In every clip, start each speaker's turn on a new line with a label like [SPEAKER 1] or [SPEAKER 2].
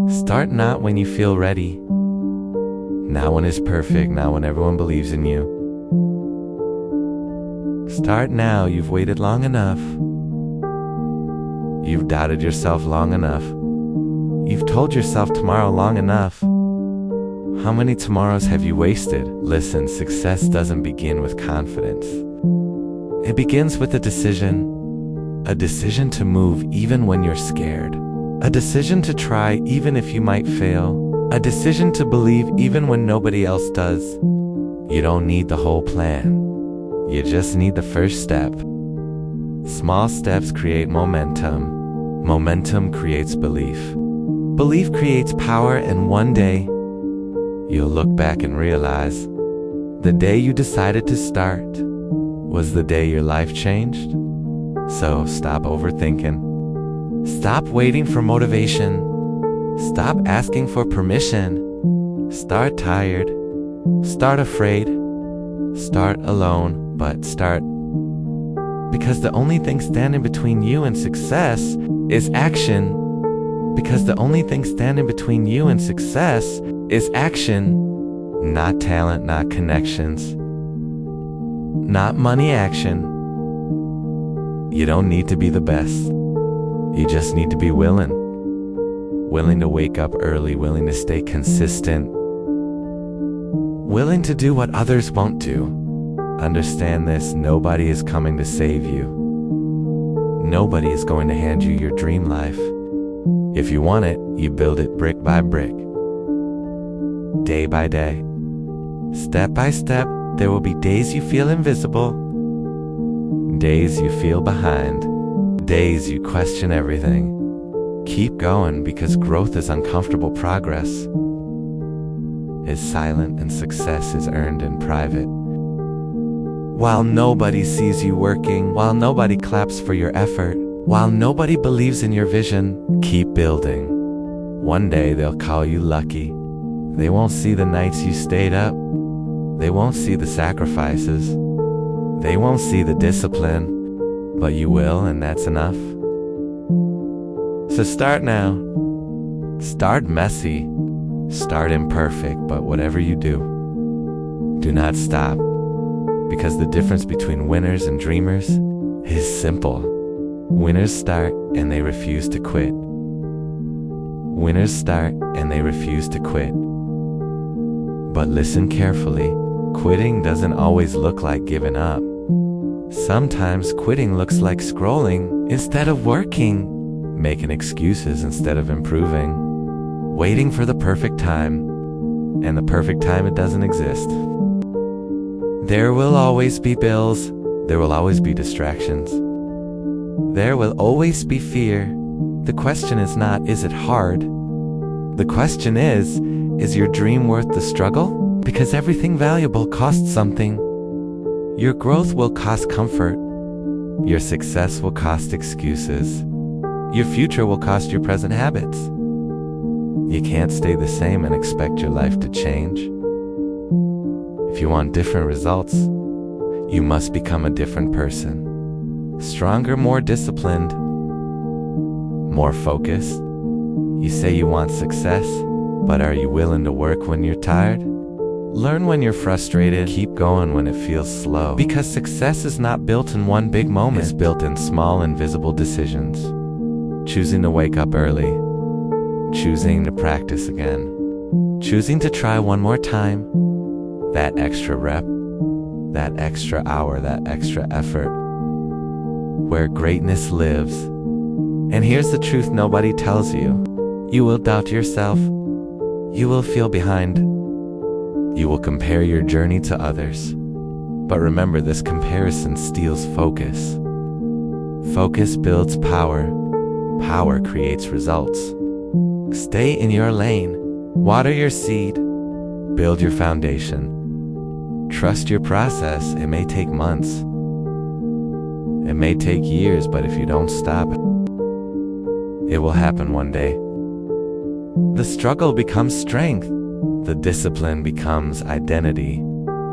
[SPEAKER 1] Start not when you feel ready, not when it's perfect, not when everyone believes in you. Start now. You've waited long enough. You've doubted yourself long enough. You've told yourself tomorrow long enough. How many tomorrows have you wasted? Listen, success doesn't begin with confidence. It begins with a decision to move even when you're scared, a decision to try even if you might fail, a decision to believe even when nobody else does. You don't need the whole plan. You just need the first step. Small steps create momentum. Momentum creates belief. Belief creates power, and one day, you'll look back and realize the day you decided to start was the day your life changed. So stop overthinking. Stop waiting for motivation. Stop asking for permission. Start tired. Start afraid. Start alone, but start. Because the only thing standing between you and success is action. Because the only thing standing between you and success is action. Not talent, not connections, not money. Action. You don't need to be the best. You just need to be willing. Willing to wake up early, willing to stay consistent, willing to do what others won't do. Understand this, nobody is coming to save you. Nobody is going to hand you your dream life. If you want it, you build it brick by brick, day by day, step by step. There will be days you feel invisible, days you feel behind, days you question everything. Keep going, because growth is uncomfortable. Progress is silent, and success is earned in private. While nobody sees you working, while nobody claps for your effort, while nobody believes in your vision, keep building. One day they'll call you lucky. They won't see the nights you stayed up. They won't see the sacrifices. They won't see the discipline, but you will, and that's enough. So start now. Start messy. Start imperfect, but whatever you do, do not stop. Because the difference between winners and dreamers is simple. Winners start and they refuse to quit. Winners start and they refuse to quit. But listen carefully. Quitting doesn't always look like giving up. Sometimes quitting looks like scrolling instead of working, making excuses instead of improving, waiting for the perfect time, and the perfect time, it doesn't exist. There will always be bills. There will always be distractions. There will always be fear. The question is not, is it hard? The question is your dream worth the struggle? Because everything valuable costs something. Your growth will cost comfort. Your success will cost excuses. Your future will cost your present habits. You can't stay the same and expect your life to change. If you want different results, you must become a different person. Stronger, more disciplined, more focused. You say you want success, but are you willing to work when you're tired? Learn when you're frustrated. Keep going when it feels slow. Because success is not built in one big moment. It's built in small, invisible decisions. Choosing to wake up early. Choosing to practice again. Choosing to try one more time. That extra rep. That extra hour. That extra effort. Where greatness lives. And here's the truth nobody tells you. You will doubt yourself. You will feel behind. You will compare your journey to others. But remember, this comparison steals focus. Focus builds power. Power creates results. Stay in your lane. Water your seed. Build your foundation. Trust your process. It may take months. It may take years, but if you don't stop, it will happen one day. The struggle becomes strength. The discipline becomes identity.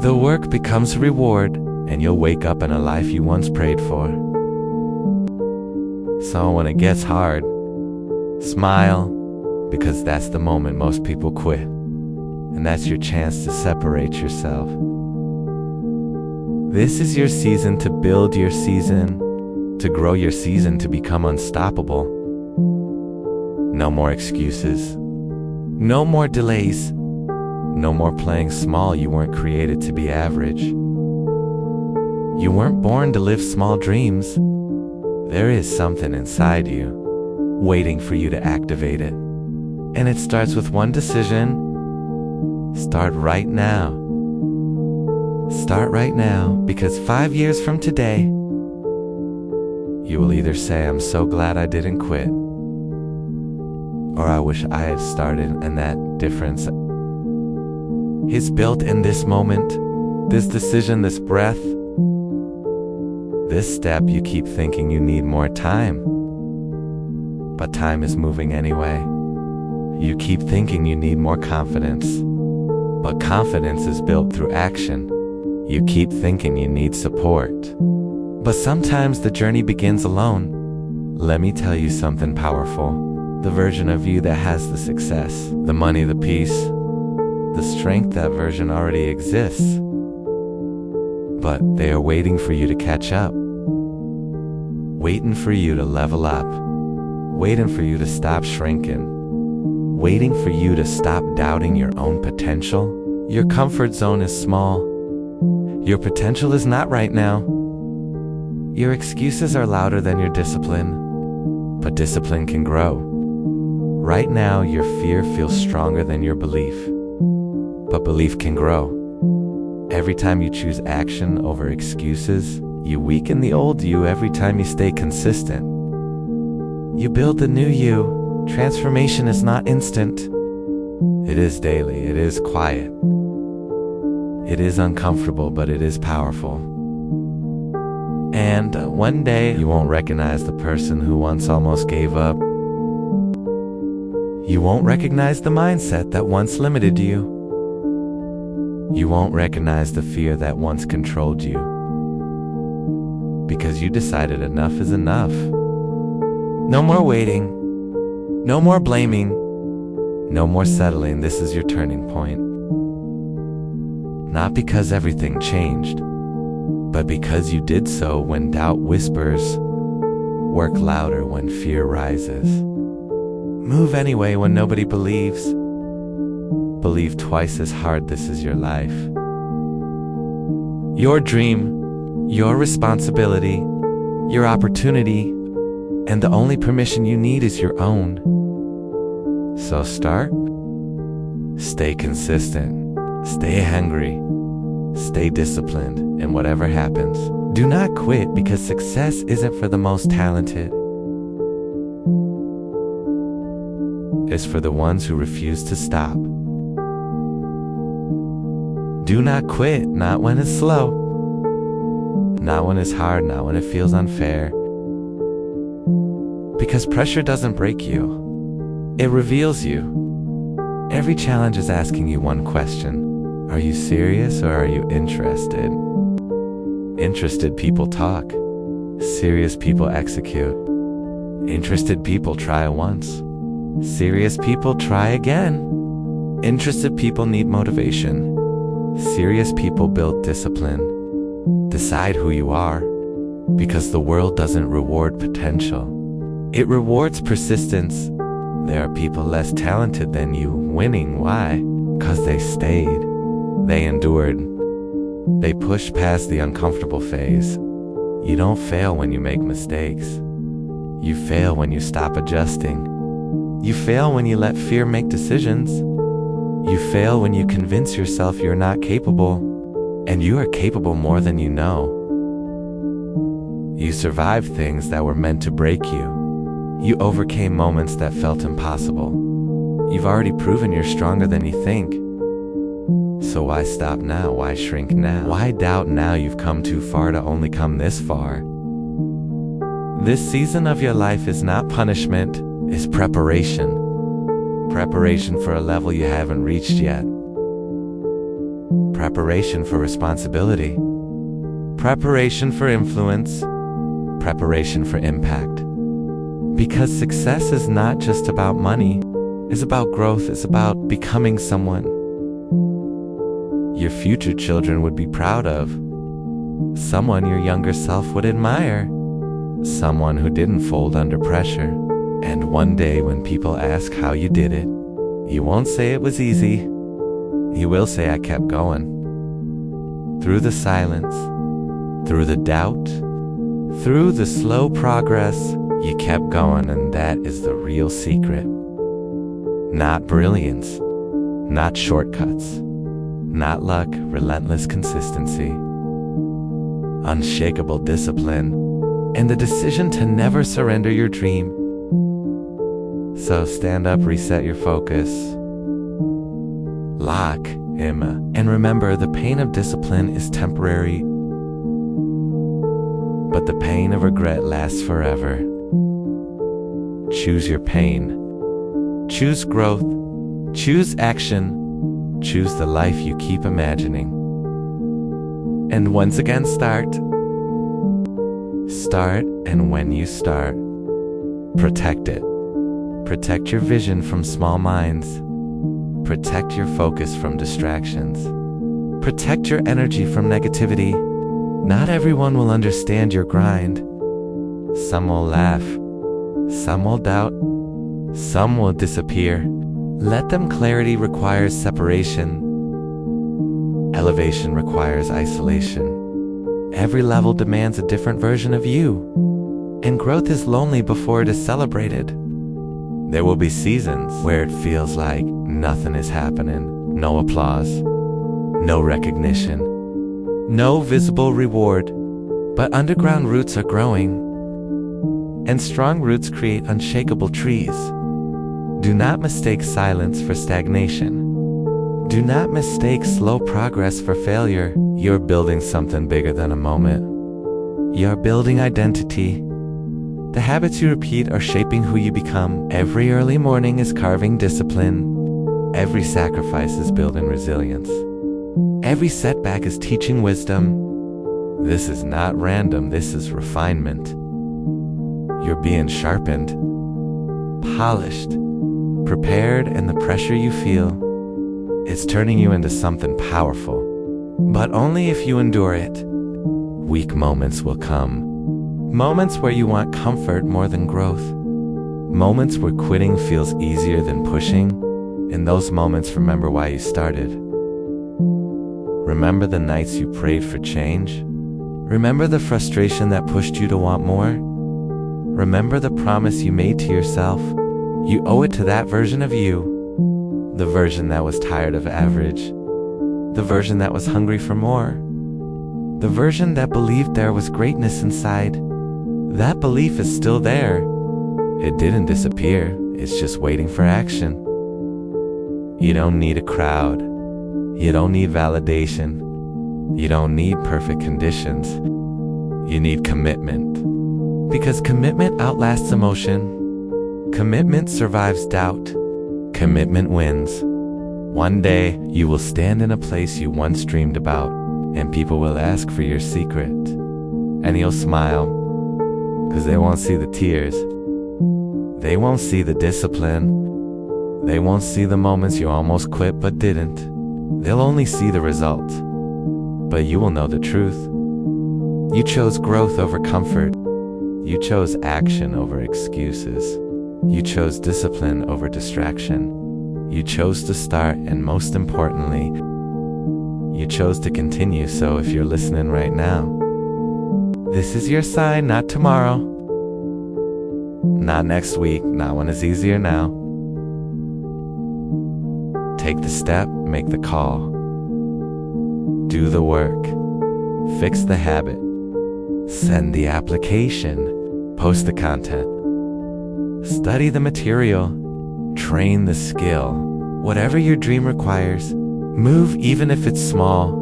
[SPEAKER 1] The work becomes reward, and you'll wake up in a life you once prayed for. So when it gets hard, smile, because that's the moment most people quit. And that's your chance to separate yourself. This is your season to build your season, to grow your season, to become unstoppable. No more excuses. No more delays. No more playing small. You weren't created to be average. You weren't born to live small dreams. There is something inside you, waiting for you to activate it. And it starts with one decision. Start right now. Start right now, because 5 years from today, you will either say, I'm so glad I didn't quit, or I wish I had started, and that difference is built in this moment, this decision, this breath, this step. You keep thinking you need more time, but time is moving anyway. You keep thinking you need more confidence, but confidence is built through action. You keep thinking you need support, but sometimes the journey begins alone. Let me tell you something powerful. The version of you that has the success, the money, the peace, the strength, that version already exists. But they are waiting for you to catch up, waiting for you to level up, waiting for you to stop shrinking, waiting for you to stop doubting your own potential. Your comfort zone is small. Your potential is not right now. Your excuses are louder than your discipline, but discipline can grow. Right now, your fear feels stronger than your belief, but belief can grow. Every time you choose action over excuses, you weaken the old you. Every time you stay consistent, you build the new you. Transformation is not instant. It is daily. It is quiet. It is uncomfortable, but it is powerful. And one day, you won't recognize the person who once almost gave up. You won't recognize the mindset that once limited you. You won't recognize the fear that once controlled you. Because you decided enough is enough. No more waiting. No more blaming. No more settling. This is your turning point. Not because everything changed, but because you did so when doubt whispers. Work louder when fear rises. Move anyway when nobody believes. Believe twice as hard. This is your life. Your dream, your responsibility, your opportunity, and the only permission you need is your own. So start. Stay consistent. Stay hungry. Stay disciplined, and whatever happens, do not quit, because success isn't for the most talented. It's for the ones who refuse to stop. Do not quit, not when it's slow, not when it's hard, not when it feels unfair. Because pressure doesn't break you, it reveals you. Every challenge is asking you one question. Are you serious, or are you interested? Interested people talk. Serious people execute. Interested people try once. Serious people try again. Interested people need motivation. Serious people build discipline. Decide who you are, because the world doesn't reward potential. It rewards persistence. There are people less talented than you winning. Why? Because they stayed. They endured. They pushed past the uncomfortable phase. You don't fail when you make mistakes. You fail when you stop adjusting. You fail when you let fear make decisions. You fail when you convince yourself you're not capable, and you are capable more than you know. You survived things that were meant to break you. You overcame moments that felt impossible. You've already proven you're stronger than you think. So why stop now? Why shrink now? Why doubt now? You've come too far to only come this far. This season of your life is not punishment, it's preparation. Preparation for a level you haven't reached yet. Preparation for responsibility. Preparation for influence. Preparation for impact. Because success is not just about money, is about growth, is about becoming someone your future children would be proud of, someone your younger self would admire, someone who didn't fold under pressure. And one day when people ask how you did it, you won't say it was easy. You will say, I kept going. Through the silence, through the doubt, through the slow progress, you kept going, and that is the real secret. Not brilliance, not shortcuts, not luck, relentless consistency, unshakable discipline, and the decision to never surrender your dream. So stand up, reset your focus, lock him, and remember, the pain of discipline is temporary, but the pain of regret lasts forever. Choose your pain. Choose growth. Choose action. Choose the life you keep imagining. And once again, start. Start, and when you start, protect it. Protect your vision from small minds. Protect your focus from distractions. Protect your energy from negativity. Not everyone will understand your grind. Some will laugh. Some will doubt. Some will disappear. Let them. Clarity requires separation. Elevation requires isolation. Every level demands a different version of you. And growth is lonely before it is celebrated. There will be seasons where it feels like nothing is happening. No applause. No recognition. No visible reward. But underground roots are growing. And strong roots create unshakable trees. Do not mistake silence for stagnation. Do not mistake slow progress for failure. You're building something bigger than a moment. You're building identity. The habits you repeat are shaping who you become. Every early morning is carving discipline. Every sacrifice is building resilience. Every setback is teaching wisdom. This is not random, this is refinement. You're being sharpened, polished, prepared, and the pressure you feel is turning you into something powerful. But only if you endure it. Weak moments will come. Moments where you want comfort more than growth. Moments where quitting feels easier than pushing. In those moments, remember why you started. Remember the nights you prayed for change. Remember the frustration that pushed you to want more. Remember the promise you made to yourself. You owe it to that version of you. The version that was tired of average. The version that was hungry for more. The version that believed there was greatness inside. That belief is still there. It didn't disappear. It's just waiting for action. You don't need a crowd. You don't need validation. You don't need perfect conditions. You need commitment. Because commitment outlasts emotion. Commitment survives doubt. Commitment wins. One day, you will stand in a place you once dreamed about, and people will ask for your secret. And you'll smile, because they won't see the tears. They won't see the discipline. They won't see the moments you almost quit but didn't. They'll only see the result. But you will know the truth. You chose growth over comfort. You chose action over excuses. You chose discipline over distraction. You chose to start, and most importantly, you chose to continue. So if you're listening right now, this is your sign, not tomorrow, not next week, not when it's easier now. Take the step, make the call. Do the work. Fix the habit. Send the application. Post the content. Study the material. Train the skill. Whatever your dream requires, move even if it's small,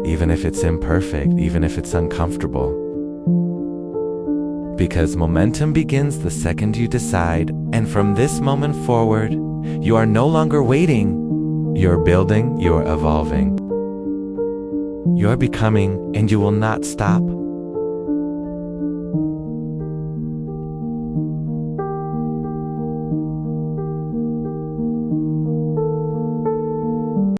[SPEAKER 1] even if it's imperfect, even if it's uncomfortable. Because momentum begins the second you decide, and from this moment forward, you are no longer waiting. You're building, you're evolving. You're becoming, and you will not stop.